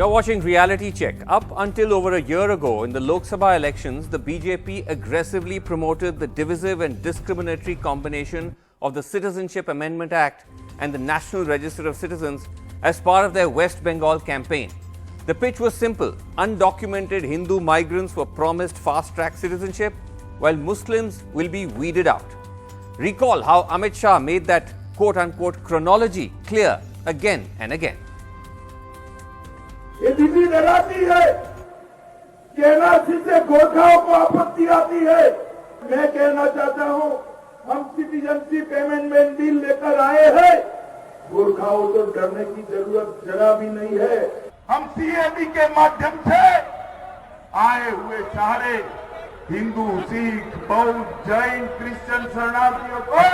You're watching Reality Check. Up until over a year ago in the Lok Sabha elections, the BJP aggressively promoted the divisive and discriminatory combination of the Citizenship Amendment Act and the National Register of Citizens as part of their West Bengal campaign. The pitch was simple. Undocumented Hindu migrants were promised fast-track citizenship, while Muslims will be weeded out. Recall how Amit Shah made that quote-unquote chronology clear again and again. ये दीदी डराती है कि NRC से गोरखाओं को आपत्ति आती है। मैं कहना चाहता हूं, हम सिटीजनशिप अमेंडमेंट बिल लेकर आए हैं। गोरखाओं को डरने की जरूरत जरा भी नहीं है। हम सीएबी के माध्यम से आए हुए सारे हिंदू, सिख, बौद्ध, जैन, क्रिश्चियन शरणार्थियों को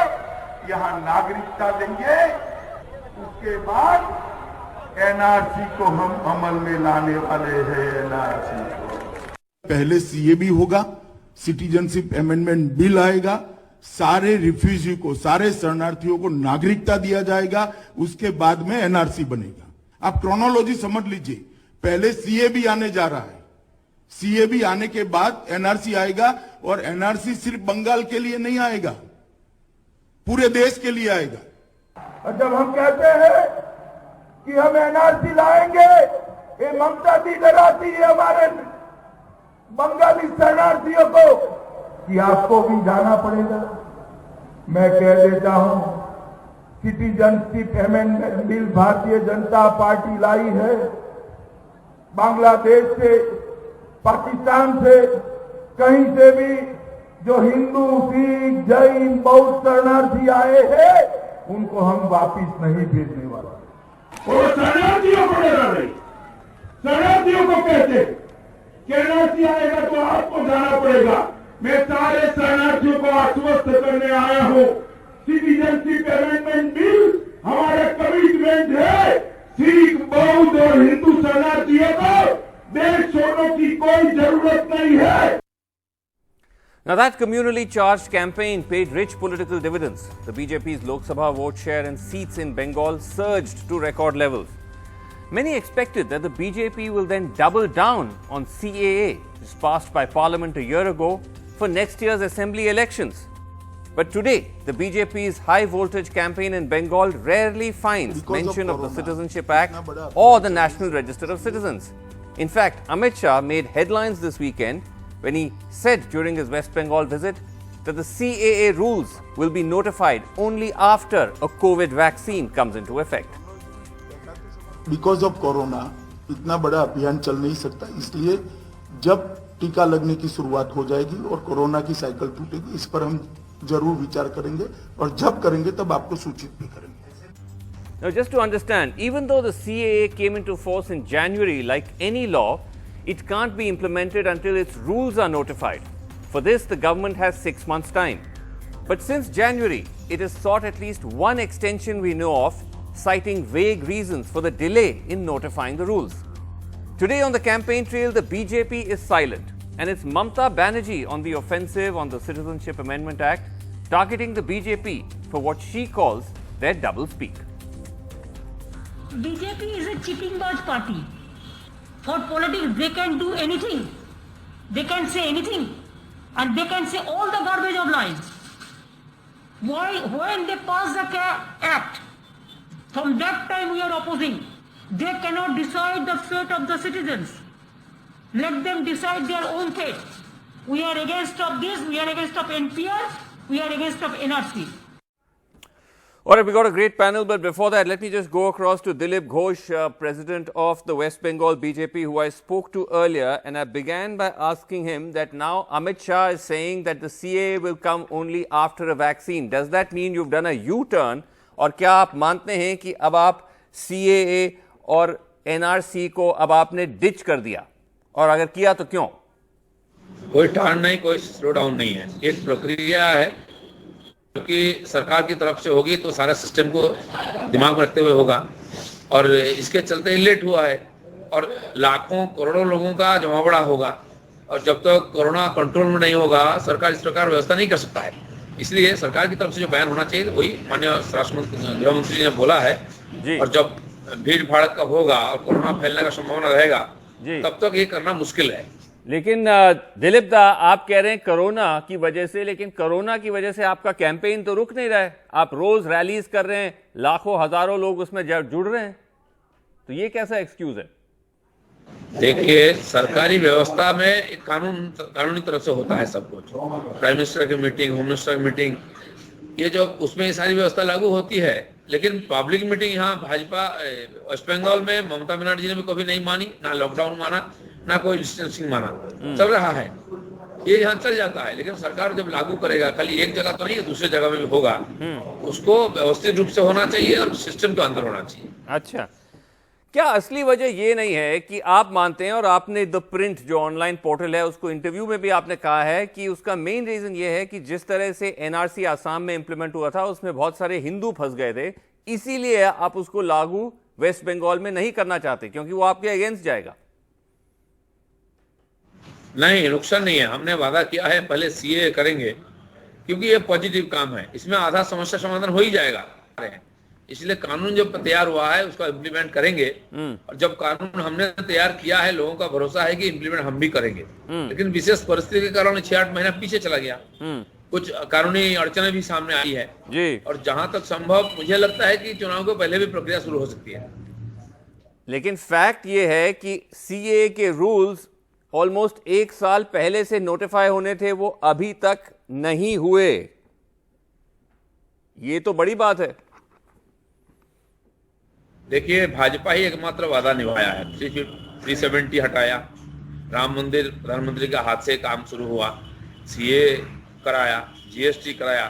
यहां नागरिकता देंगे। उसके बाद एनआरसी को हम अमल में लाने वाले हैं। एनआरसी को पहले सीएबी होगा, सिटीजनशिप अमेंडमेंट बिल आएगा, सारे रिफ्यूजी को, सारे शरणार्थियों को नागरिकता दिया जाएगा, उसके बाद में एनआरसी बनेगा। आप क्रोनोलॉजी समझ लीजिए, पहले सीएबी आने जा रहा है, सीएबी आने के बाद एनआरसी आएगा, और एनआरसी सिर्फ बंगाल के लिए नहीं आएगा, पूरे देश के लिए आएगा। और जब हम कहते हैं कि हम एनआरसी लाएंगे, ये ममता दी डराती है हमारे बंगाली शरणार्थियों को कि आपको भी जाना पड़ेगा। मैं कह देता हूं, citizenship amendment bill Bharatiya Janata party लाई है। बांग्लादेश से, पाकिस्तान से, कहीं से भी जो हिंदू, सिख, जैन, बौद्ध शरणार्थी आए हैं, उनको हम वापिस नहीं भेजने वाले। और शरणार्थियों को डरा रही, शरणार्थियों को कहते कि एनआरसी आएगा तो आपको जाना पड़ेगा। मैं सारे शरणार्थियों को आश्वस्त करने आया हूं, सिटीजनशिप अमेंडमेंट बिल हमारा कमिटमेंट है। सिख, बौद्ध और हिंदू शरणार्थियों को देश छोड़ने की कोई जरूरत नहीं है। Now that communally charged campaign paid rich political dividends. The BJP's Lok Sabha vote share and seats in Bengal surged to record levels. Many expected that the BJP will then double down on CAA, which was passed by Parliament a year ago, for next year's assembly elections. But today, the BJP's high voltage campaign in Bengal rarely finds mention of the Citizenship Act or the National Register of Citizens. In fact, Amit Shah made headlines this weekend when he said during his West Bengal visit that the CAA rules will be notified only after a COVID vaccine comes into effect. Because of corona इतना बड़ा अभियान चल नहीं सकता, इसलिए जब टीका लगने की शुरुआत हो जाएगी और कोरोना की साइकिल टूटेगी, इस पर हम जरूर विचार करेंगे, और जब करेंगे तब आपको सूचित भी करेंगे। Now, just to understand, even though the CAA came into force in January, like any law, it can't be implemented until its rules are notified. For this, the government has 6 months' time. But since January, it has sought at least one extension we know of, citing vague reasons for the delay in notifying the rules. Today on the campaign trail, the BJP is silent, and it's Mamta Banerjee on the offensive on the Citizenship Amendment Act, targeting the BJP for what she calls their doublespeak. BJP is a chipping barge party. For politics, they can do anything. They can say anything. And they can say all the garbage of lies. Why, when they pass the act, from that time we are opposing. They cannot decide the fate of the citizens. Let them decide their own fate. We are against of this, we are against of NPR, we are against of NRC. All right, we got a great panel, but before that, let me just go across to Dilip Ghosh, president of the West Bengal BJP, who I spoke to earlier, and I began by asking him that now Amit Shah is saying that the CAA will come only after a vaccine. Does that mean you've done a U-turn, और क्या आप मानते हैं कि अब आप CAA और NRC को अब आपने डिच कर दिया, और अगर किया तो क्यों? कोई टर्न नहीं, कोई स्लो डाउन नहीं है, एक प्रक्रिया है क्योंकि सरकार की तरफ से होगी तो सारा सिस्टम को दिमाग में रखते हुए होगा, और इसके चलते ही लेट हुआ है, और लाखों करोड़ों लोगों का जमावड़ा होगा, और जब तक कोरोना कंट्रोल में नहीं होगा सरकार इस प्रकार व्यवस्था नहीं कर सकता है। इसलिए सरकार की तरफ से जो बयान होना चाहिए वही माननीय गृह मंत्री ने बोला है, और जब भीड़ भाड़ का होगा और कोरोना फैलने का संभावना रहेगा, जी। तब तक ये करना मुश्किल है। लेकिन दिलीप दा, आप कह रहे हैं कोरोना की वजह से, लेकिन कोरोना की वजह से आपका कैंपेन तो रुक नहीं रहा है। आप रोज रैलीज कर रहे हैं, लाखों हजारों लोग उसमें जुड़ रहे हैं, तो ये कैसा एक्सक्यूज है? देखिए, सरकारी व्यवस्था में एक कानूनी तरफ से होता है सब कुछ। प्राइम मिनिस्टर की मीटिंग, होम मिनिस्टर की मीटिंग, ये जो उसमें सारी व्यवस्था लागू होती है। लेकिन पब्लिक मीटिंग यहाँ भाजपा वेस्ट बंगाल में ममता बनर्जी ने भी कभी नहीं मानी, ना लॉकडाउन माना, ना कोई डिस्टेंसिंग माना। चल रहा है, ये यहाँ चल जाता है। लेकिन सरकार जब लागू करेगा, खाली एक जगह तो नहीं, दूसरे जगह में भी होगा, उसको व्यवस्थित रूप से होना चाहिए और सिस्टम के अंदर होना चाहिए। अच्छा, क्या असली वजह ये नहीं है कि आप मानते हैं, और आपने द प्रिंट जो ऑनलाइन पोर्टल है उसको इंटरव्यू में भी आपने कहा है कि उसका मेन रीजन ये है कि जिस तरह से एनआरसी आसाम में इंप्लीमेंट हुआ था उसमें बहुत सारे हिंदू फंस गए थे, इसीलिए आप उसको लागू वेस्ट बंगाल में नहीं करना चाहते क्योंकि वो आपके अगेंस्ट जाएगा? नहीं, नुकसान नहीं है। हमने वादा किया है पहले सीए करेंगे, क्योंकि ये पॉजिटिव काम है, इसमें आधा समस्या समाधान हो ही जाएगा। इसलिए कानून जब तैयार हुआ है उसका इम्प्लीमेंट करेंगे, और जब कानून हमने तैयार किया है, लोगों का भरोसा है कि इम्प्लीमेंट हम भी करेंगे। लेकिन विशेष परिस्थिति के कारण 6-8 महीना पीछे चला गया, कुछ कानूनी अड़चने भी सामने आई है जी। और जहां तक संभव मुझे लगता है कि चुनाव के पहले भी प्रक्रिया शुरू हो सकती है। लेकिन फैक्ट ये है कि सीए के रूल्स ऑलमोस्ट 1 साल पहले से नोटिफाई होने थे, वो अभी तक नहीं हुए। ये तो बड़ी बात है। देखिए, भाजपा ही एकमात्र वादा निभाया है। 370 हटाया, राम मंदिर प्रधानमंत्री के हाथ से काम शुरू हुआ, सीए कराया, जीएसटी कराया।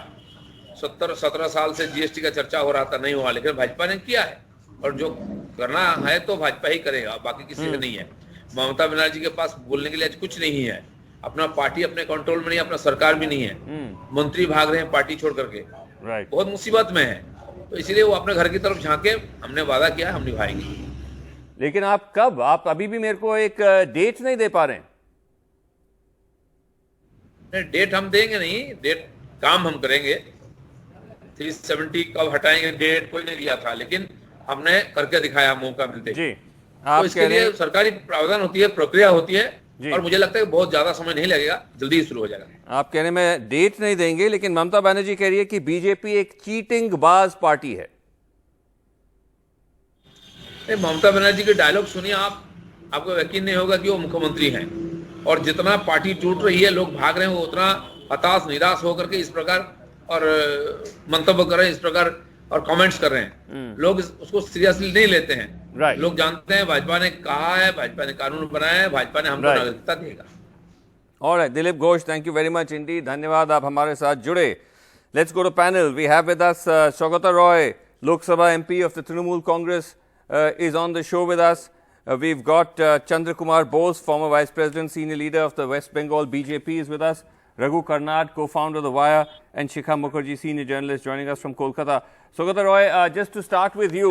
17 साल से जीएसटी का चर्चा हो रहा था, नहीं हुआ, लेकिन भाजपा ने किया है। और जो करना है तो भाजपा ही करेगा, बाकी किसी का नहीं है। ममता बनर्जी के पास बोलने के लिए आज कुछ नहीं है। अपना पार्टी अपने कंट्रोल में नहीं, अपना सरकार भी नहीं है, मंत्री भाग रहे हैं पार्टी छोड़ करके, राइट। बहुत मुसीबत में है। तो इसलिए वो अपने घर की तरफ झांके, हमने वादा किया, हम निभाएंगे। लेकिन आप कब? आप अभी भी मेरे को एक डेट नहीं दे पा रहे हैं। डेट हम देंगे नहीं, डेट काम हम करेंगे। 370 कब हटाएंगे, डेट कोई नहीं दिया था, लेकिन हमने करके दिखाया मौका मिलते जी। तो आप इसके लिए सरकारी प्रावधान होती है, प्रक्रिया होती है, जी। और मुझे लगता है कि बहुत ज्यादा समय नहीं लगेगा, जल्दी ही शुरू हो जाएगा। आप कह रहे हैं मैं डेट नहीं देंगे, लेकिन ममता बनर्जी कह रही है कि बीजेपी एक चीटिंग बाज पार्टी है। ममता बनर्जी के डायलॉग सुनिए आप, आपको यकीन नहीं होगा कि वो मुख्यमंत्री हैं। और जितना पार्टी टूट रही है, लोग भाग रहे हैं, वो उतना हताश निराश होकर के इस प्रकार और मंतव्य कर रहे हैं, इस प्रकार और कमेंट्स कर रहे हैं। लोग उसको सीरियसली नहीं लेते हैं। Right. लोग जानते हैं भाजपा ने कहा है, भाजपा ने कानून बनाया है, भाजपा ने हमको नागरिकता देगा। Alright, Dilip Ghosh, thank you very much indeed. धन्यवाद, आप हमारे साथ जुड़े। Let's go to panel. We have with us Saugata Roy, Lok Sabha MP of the Trinamool Congress, is on the show with us. We've got Chandra Kumar Bose, former Vice President, Senior Leader of the West Bengal BJP, is with us. Raghu Karnad, co-founder of The Wire, and Shikha Mukherjee, Senior Journalist, joining us from Kolkata. Saugata Roy, just to start with you,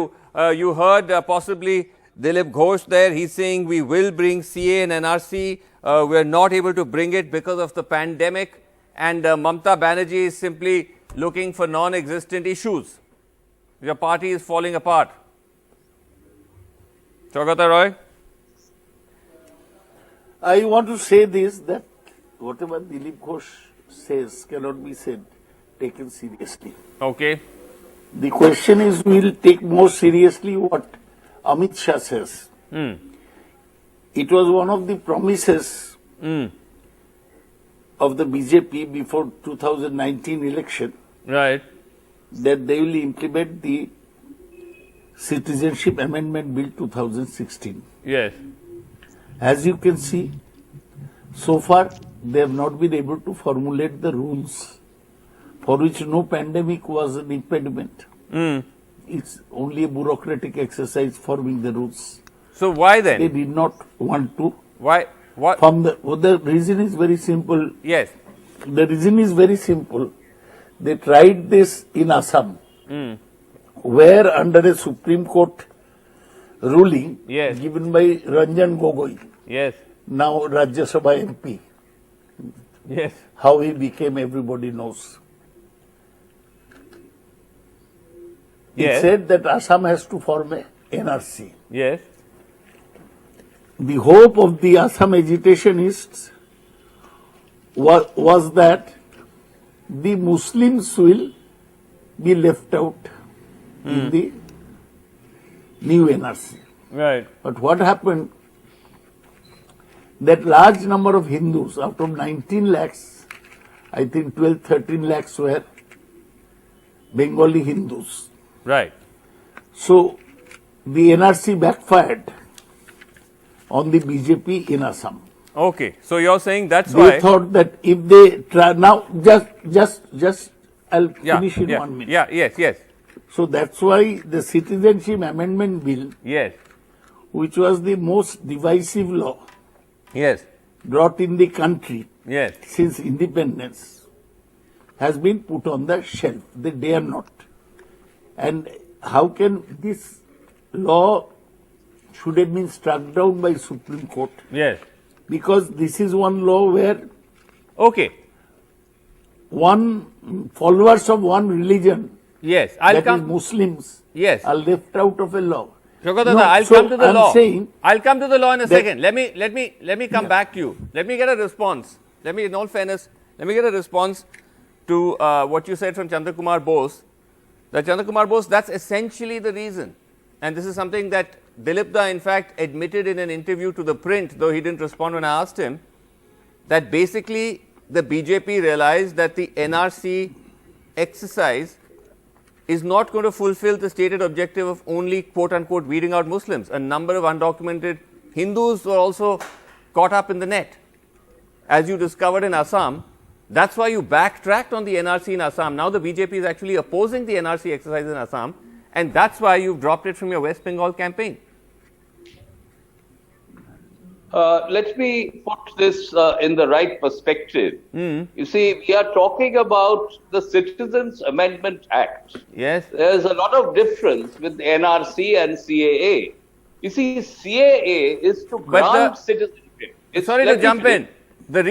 you heard possibly Dilip Ghosh there. He's saying we will bring CA and NRC. We're not able to bring it because of the pandemic. And Mamata Banerjee is simply looking for non-existent issues. Your party is falling apart. Saugata Roy? I want to say this, that whatever Dilip Ghosh says cannot be taken seriously. Okay. The question is, we'll take more seriously what Amit Shah says. It was one of the promises of the BJP before 2019 election Right. that they will implement the Citizenship Amendment Bill 2016. Yes. As you can see, so far they have not been able to formulate the rules for which no pandemic was an impediment. It's only a bureaucratic exercise forming the rules. So why They then? did not want to. Why? What? The reason is very simple. Yes. The reason is very simple. They tried this in Assam, where under a Supreme Court ruling Yes. given by Ranjan Gogoi, Yes. now Rajya Sabha MP, Yes. how he became, everybody knows. It Yes. said that Assam has to form a NRC. Yes. The hope of the Assam agitationists was that the Muslims will be left out in the new NRC. Right. But what happened, that large number of Hindus, out of 19 lakhs, I think 12, 13 lakhs were Bengali Hindus. Right. So the NRC backfired on the BJP in Assam. Okay. So you're saying that's They why. thought that if they try now, just I'll finish in 1 minute. Yeah. Yes. So that's why the Citizenship Amendment Bill, Yes. which was the most divisive law Yes. brought in the country Yes. since independence, has been put on the shelf. They dare not. And how can this law should have been struck down by Supreme Court? Yes. Because this is one law where Okay. one followers of one religion, Yes. I'll that is come. Muslims, Yes. are left out of a law. Shaukat, No, I'll so come to the I'm law. saying I'll come to the law in a that- second. Let me come back to you. Let me get a response. In all fairness, let me get a response to what you said from Chandrakumar Bose. That Chandrakumar Bose, that's essentially the reason. And this is something that Dilip Da, in fact, admitted in an interview to The Print, though he didn't respond when I asked him, that basically the BJP realized that the NRC exercise is not going to fulfill the stated objective of only quote-unquote weeding out Muslims. A number of undocumented Hindus were also caught up in the net. As you discovered in Assam, that's why you backtracked on the NRC in Assam. Now the BJP is actually opposing the NRC exercise in Assam, and that's why you've dropped it from your West Bengal campaign. Let me put this in the right perspective. You see, we are talking about the Citizens Amendment Act. Yes. There's a lot of difference with NRC and CAA. You see, CAA is to grant citizenship. It's Sorry to jump in. The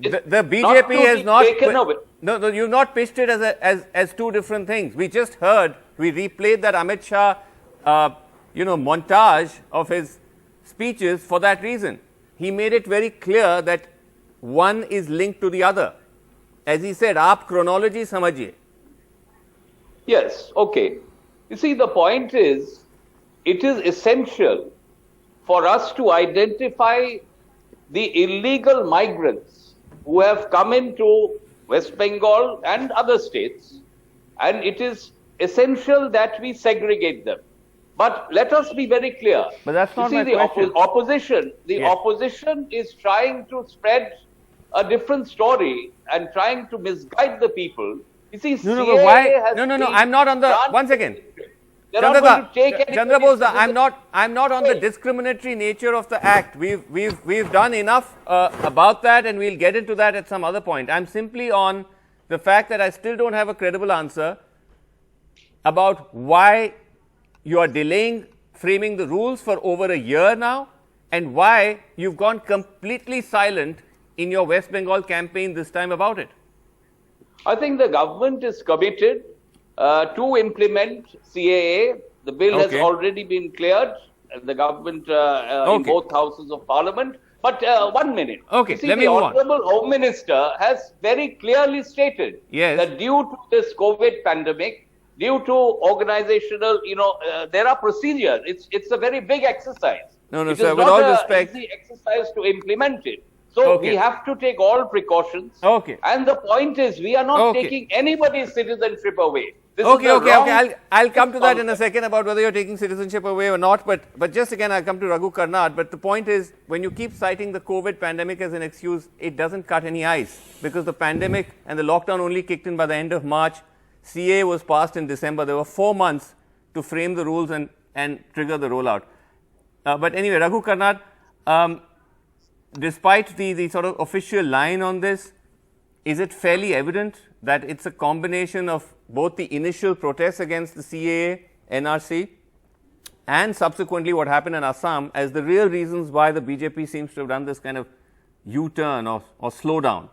BJP has not. taken away. No, you've not pitched it as two different things. We just heard, we replayed that Amit Shah, montage of his speeches for that reason. He made it very clear that one is linked to the other. As he said, aap chronology samajhiye. Yes, okay. You see, the point is, it is essential for us to identify the illegal migrants who have come into West Bengal and other states, and it is essential that we segregate them. But let us be very clear. But that's not you see, my question. Opposition is trying to spread a different story and trying to misguide the people. You see, No, CAA but why? has No, been I'm not on the. done- One second. They're not going to take Chandra anybody's Bose, I'm citizenship. not on the discriminatory nature of the act. We've done enough about that, and we'll get into that at some other point. I'm simply on the fact that I still don't have a credible answer about why you are delaying framing the rules for over a year now, and why you've gone completely silent in your West Bengal campaign this time about it. I think the government is committed to implement CAA. The bill has Okay. already been cleared. The government in Okay. both houses of parliament. But 1 minute. Okay, You see, let me the move on. Honorable Home Minister has very clearly stated Yes. that due to this COVID pandemic, due to organizational, there are procedures. It's a very big exercise. No, It is sir, with not all a respect- easy exercise to implement it. So Okay. we have to take all precautions. Okay. And the point is, we are not Okay. taking anybody's citizenship away. This Okay. is the wrong I'll come to that in a concept. second about whether you're taking citizenship away or not. But just again, I'll come to Raghu Karnad. But the point is, when you keep citing the COVID pandemic as an excuse, it doesn't cut any ice, because the pandemic and the lockdown only kicked in by the end of March. CA was passed in December. There were 4 months to frame the rules and trigger the rollout. But anyway, Raghu Karnad, despite the sort of official line on this, is it fairly evident that it's a combination of both the initial protests against the CAA, NRC, and subsequently what happened in Assam as the real reasons why the BJP seems to have done this kind of U-turn or slowdown?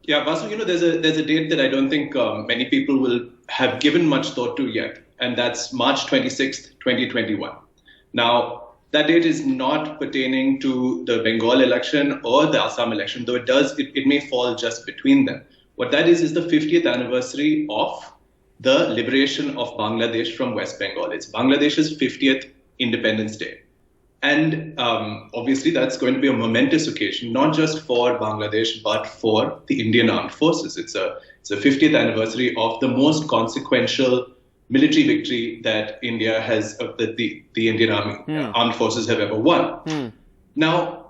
Yeah, Vasu, there's a date that I don't think many people will have given much thought to yet. and that's March 26th, 2021. Now, that date is not pertaining to the Bengal election or the Assam election, though it may fall just between them. What that is the 50th anniversary of the liberation of Bangladesh from West Bengal. It's Bangladesh's 50th Independence Day. And obviously, that's going to be a momentous occasion, not just for Bangladesh, but for the Indian Armed Forces. It's a 50th anniversary of the most consequential military victory that India has, that the Indian Armed Forces have ever won. Now,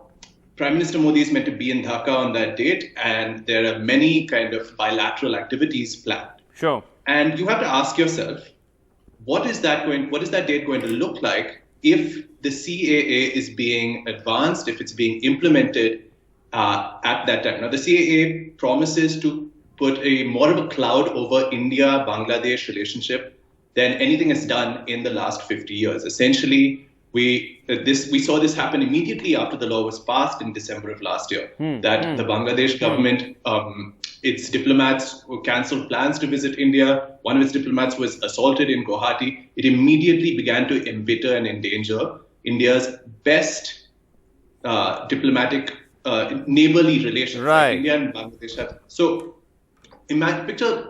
Prime Minister Modi is meant to be in Dhaka on that date, and there are many kind of bilateral activities planned. Sure. And you have to ask yourself, what is that date going to look like if the CAA is being advanced, if it's being implemented at that time? Now, the CAA promises to put more of a cloud over India-Bangladesh relationship than anything has done in the last 50 years. Essentially, we saw this happen immediately after the law was passed in December of last year, that the Bangladesh government, its diplomats cancelled plans to visit India. One of its diplomats was assaulted in Guwahati. It immediately began to embitter and endanger India's best diplomatic neighborly relations. Right. India and Bangladesh have. So, picture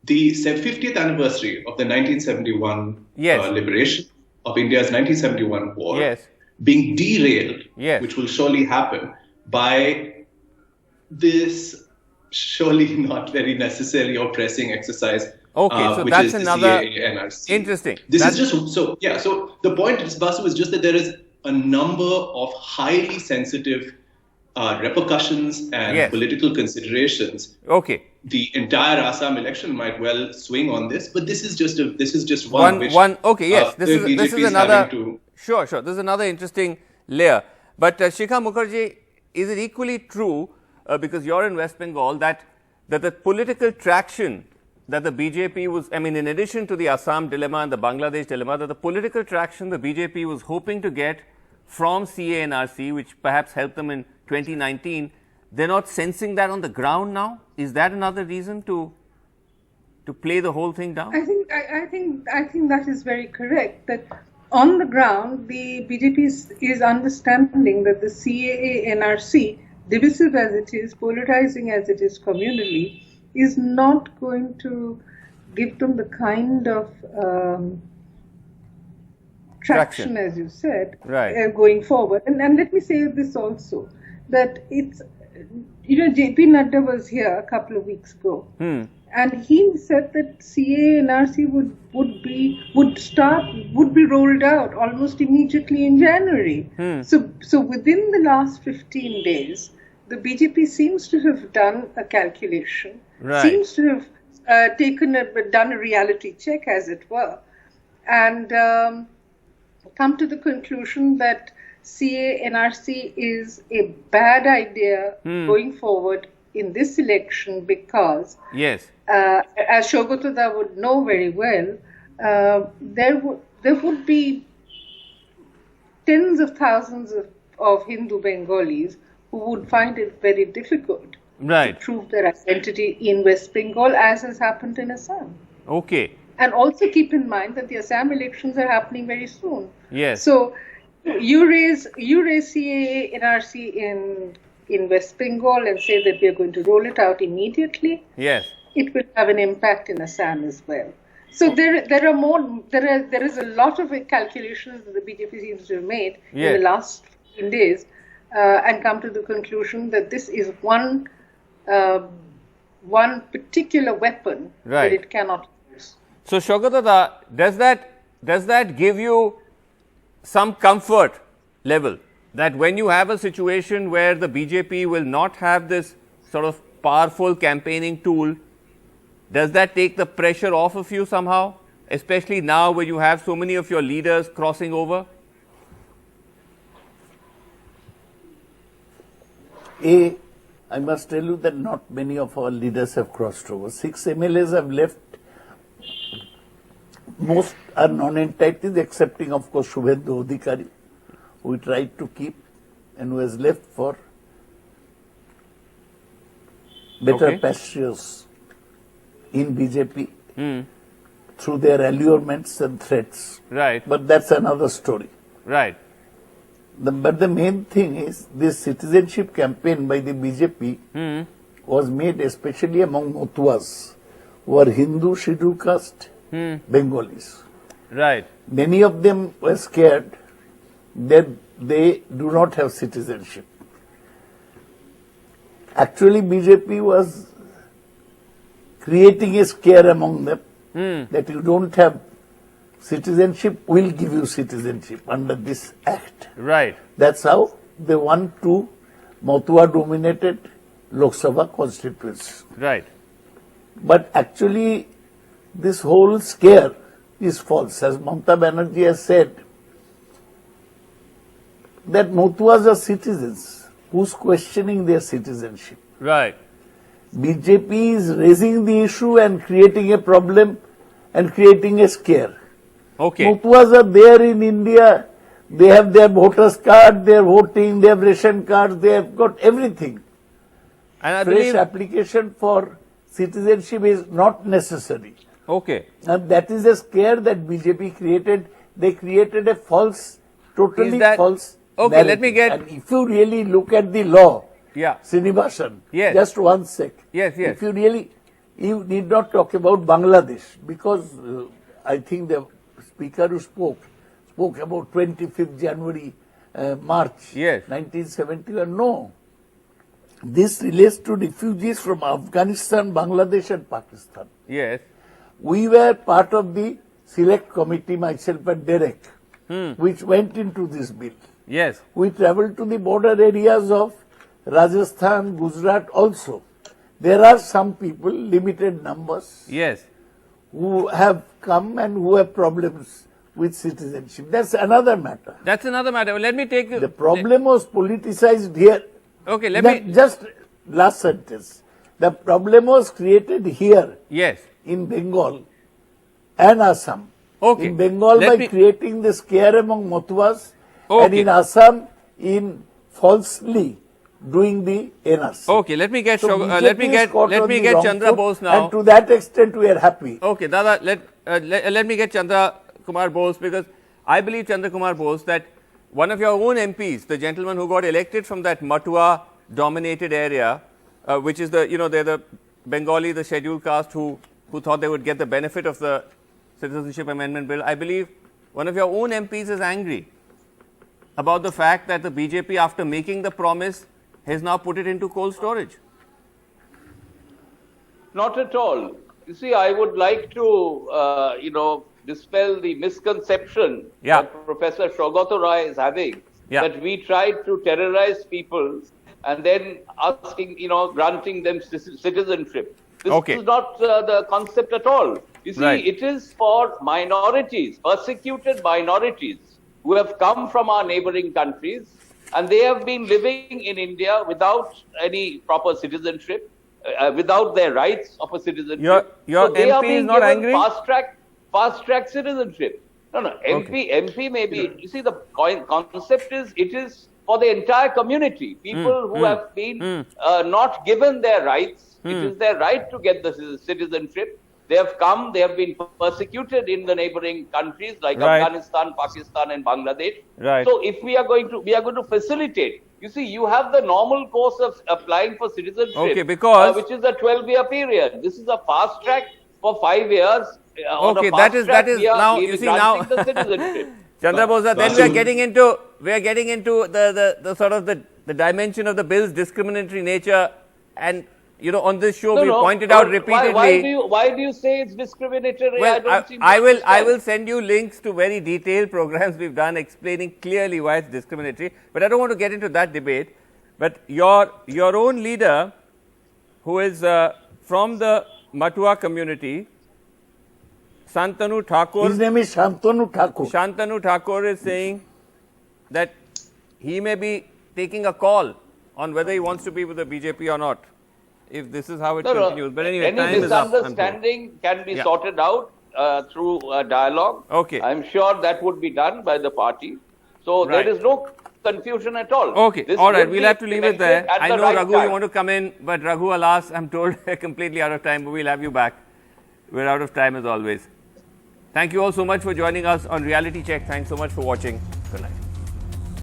the 50th anniversary of the 1971 liberation of India's 1971 war being derailed, which will surely happen by this surely not very necessary or pressing exercise. Okay, so which that's is another the CAA NRC. interesting. This is just so yeah. So the point, Basu, is just that there is a number of highly sensitive repercussions and political considerations. Okay. The entire Assam election might well swing on this, but this is just one. Okay, yes, this is another. Sure. This is another interesting layer. But Shikha Mukherjee, is it equally true because you're in West Bengal that the political traction that the BJP was, I mean, in addition to the Assam dilemma and the Bangladesh dilemma, that the political traction the BJP was hoping to get from CANRC, which perhaps helped them in 2019, they're not sensing that on the ground now? Is that another reason to play the whole thing down? I think that is very correct. That on the ground, the BJP is understanding that the CAA NRC, divisive as it is, polarizing as it is communally, is not going to give them the kind of traction, as you said, going forward. And let me say this also, that it's, JP Nadda was here a couple of weeks ago, and he said that CAA NRC would be rolled out almost immediately in January. So within the last 15 days, the BJP seems to have done a calculation, seems to have done a reality check, as it were, and come to the conclusion that CAA NRC is a bad idea going forward in this election because, as Shogotada would know very well, there would be tens of thousands of Hindu Bengalis who would find it very difficult to prove their identity in West Bengal, as has happened in Assam. Okay. And also keep in mind that the Assam elections are happening very soon. Yes. So you raise CAA NRC in West Bengal and say that we are going to roll it out immediately. Yes. It will have an impact in Assam as well. So there is a lot of calculations that the BJP seems to have made in the last 15 days and come to the conclusion that this is one particular weapon that it cannot use. So Shogotada, does that give you some comfort level that when you have a situation where the BJP will not have this sort of powerful campaigning tool, does that take the pressure off of you somehow, especially now where you have so many of your leaders crossing over? I must tell you that not many of our leaders have crossed over. 6 MLAs have left. Most are non-entities, excepting, of course, Shubhendu Adhikari, who we tried to keep and who has left for better pastures in BJP. through their allurements and threats. Right. But that's another story. Right. But the main thing is this citizenship campaign by the BJP was made especially among Motuas, who are Hindu scheduled caste Bengalis. Right. Many of them were scared that they do not have citizenship. Actually, BJP was creating a scare among them that you don't have citizenship, we'll give you citizenship under this act. Right. That's how they won 2 Matua-dominated Lok Sabha constituencies. Right. But actually, this whole scare is false. As Mamata Banerjee has said, that Motuas are citizens. Who's questioning their citizenship? Right. BJP is raising the issue and creating a problem and creating a scare. Okay. Motuas are there in India. They have their voters card, they are voting, they have ration cards, they have got everything. And I Fresh believe. application for citizenship is not necessary. Okay. And that is a scare that BJP created. They created a false, totally Is that- false. Okay, let me narrative. get- And if you really look at the law, Yeah. Srinivasan, Yes. just one sec. Yes, yes. If you really, you need not talk about Bangladesh because I think the speaker who spoke about 25th January, March Yes. 1971. No. This relates to refugees from Afghanistan, Bangladesh and Pakistan. Yes. We were part of the select committee, myself and Derek, which went into this bill. Yes. We travelled to the border areas of Rajasthan, Gujarat also. There are some people, limited numbers, Yes. who have come and who have problems with citizenship. That's another matter. That's another matter. Well, let me take The problem was politicized here. Okay, let That- me. Just last sentence. The problem was created here Yes. in Bengal and Assam. Okay. In Bengal Let by me- creating the scare among Motuas and Okay. in Assam in falsely doing the NRC. Okay, let me get So let me BJP is get caught let on me the get wrong Chandra foot, Bose now. And to that extent we are happy. Okay, Dada, let me get Chandra Kumar Bose, because I believe, Chandra Kumar Bose, that one of your own MPs, the gentleman who got elected from that Matua dominated area, which is the, they're the Bengali, the scheduled caste who thought they would get the benefit of the Citizenship Amendment Bill. I believe one of your own MPs is angry about the fact that the BJP, after making the promise, has now put it into cold storage. Not at all. You see, I would like to, dispel the misconception Yeah. that Professor Shogato Rai is having, Yeah. that we tried to terrorize people and then asking, granting them citizenship. This Okay. is not the concept at all. You see, Right. it is for minorities, persecuted minorities, who have come from our neighboring countries, and they have been living in India without any proper citizenship, without their rights of a citizenship. Your So they are MP is being not given angry? fast track citizenship. No, MP may be. You see, the concept is, it is for the entire community. People who have been not given their rights. It is their right to get the citizenship. They have come, they have been persecuted in the neighboring countries like Right. Afghanistan, Pakistan and Bangladesh. Right. So if we are going to facilitate. You see, you have the normal course of applying for citizenship. Okay, because- which is a 12-year period. This is a fast track for 5 years. On a Okay, fast that is track, we are now, you see granting now the citizenship. Chandra Bose, then we are getting into the sort of the dimension of the bill's discriminatory nature, and on this show we pointed out repeatedly. Why do you say it's discriminatory? Well, don't seem to I will understand. send you links to very detailed programs we've done explaining clearly why it's discriminatory. But I don't want to get into that debate. But your own leader, who is from the Matua community, Shantanu Thakur. His name is Shantanu Thakur. Shantanu Thakur is saying that he may be taking a call on whether he wants to be with the BJP or not, if this is how it continues. But anyway, any time is up. misunderstanding can be Yeah. sorted out through dialogue. Okay. I'm sure that would be done by the party. So Right. there is no confusion at all. Okay, This all right, would we'll be have to leave it there. implemented at I the know, right Raghu, time. you want to come in, but Raghu, alas, I'm told we're completely out of time, but we'll have you back. We're out of time as always. Thank you all so much for joining us on Reality Check. Thanks so much for watching. Good night.